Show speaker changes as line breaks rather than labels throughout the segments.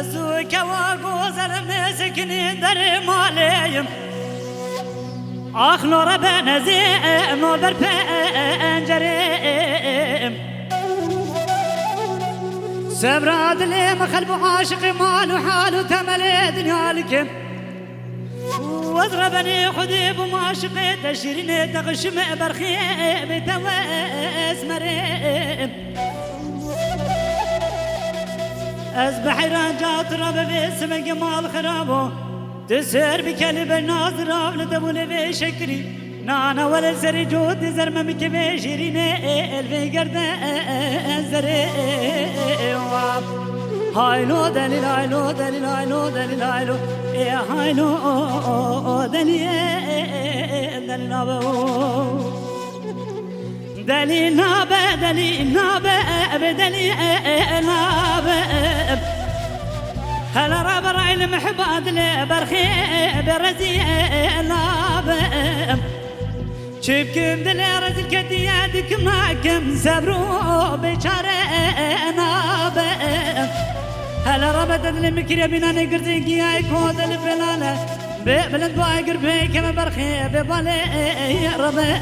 زوك وقوزر مسكني در ماليم آخلو ربنا زيم وبر بنجريم سبراد لي مخلب عاشق مال وحال تملي دنيا لكم واضربني خذيب ومعشق تشيرني تغشم برخيب تويس مريم أصبح رجعت رب باسم جمال خرابه تسير بكلب الناظرة ولدبول بشكري نانا ولا زر جود زرمم كبي شيريني الفي قرد زري هايلو دليل هايلو دليل هايلو دليل هايلو يا هايلو دليل دليل دليل نابا دليل نابا بدليل نابا هلا راب راعي المحباد لبرخي برزي نابا شبكم دل رزل كديادك معكم سبرو بشارة نابا هلا راب دل مكري بنا نقرزي قياي كود الفلالة بلد باي قربي كما برخي ببالي ربي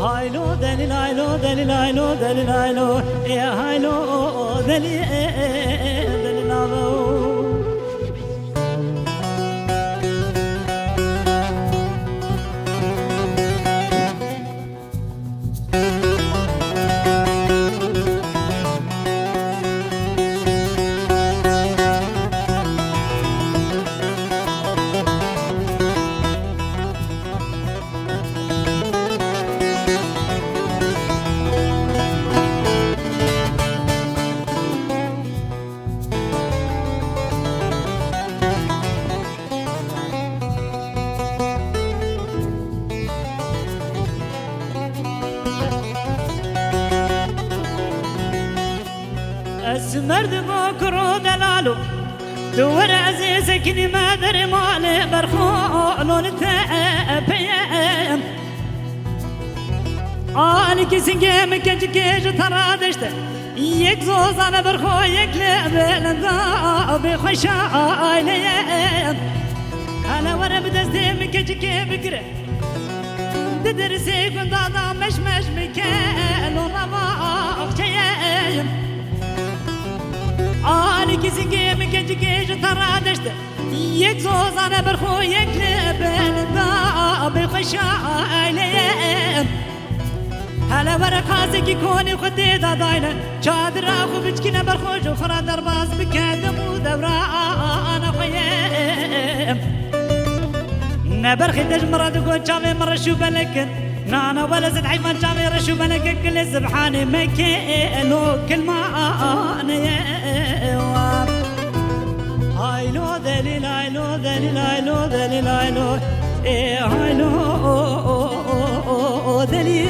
هايلو دليل هايلو دليل هايلو دليل هايلو يا هايلو دليل دليل هايلو مرد بكرو دلالو دور عزيزك ني ما دري مالي برخو نتابيم آنك سنجم كجكيج ترادشت يك زوز انا برخو يك لبلندا بخشا عيليم انا ورا بدستي مكجكي بكره تدرسي كنت انا مش مكان ورما اختيم آنی کسی که میکجی ترادشت یک زوزانه برخو یک لبندا بخشایلیم هلا ورقازی کی کنی خودی داداینه چادر آخو بچکنه برخو جو خورا درباز بکدم و دوران خویم نبرخی تجمرد و چاوی مرشو بلکن نانا ولا زد حيوان جامي رشو بلقى كل سبحاني مكينو كل ما انا هايلو دليل هايلو دليل هايلو دليل هايلو هايلو دليل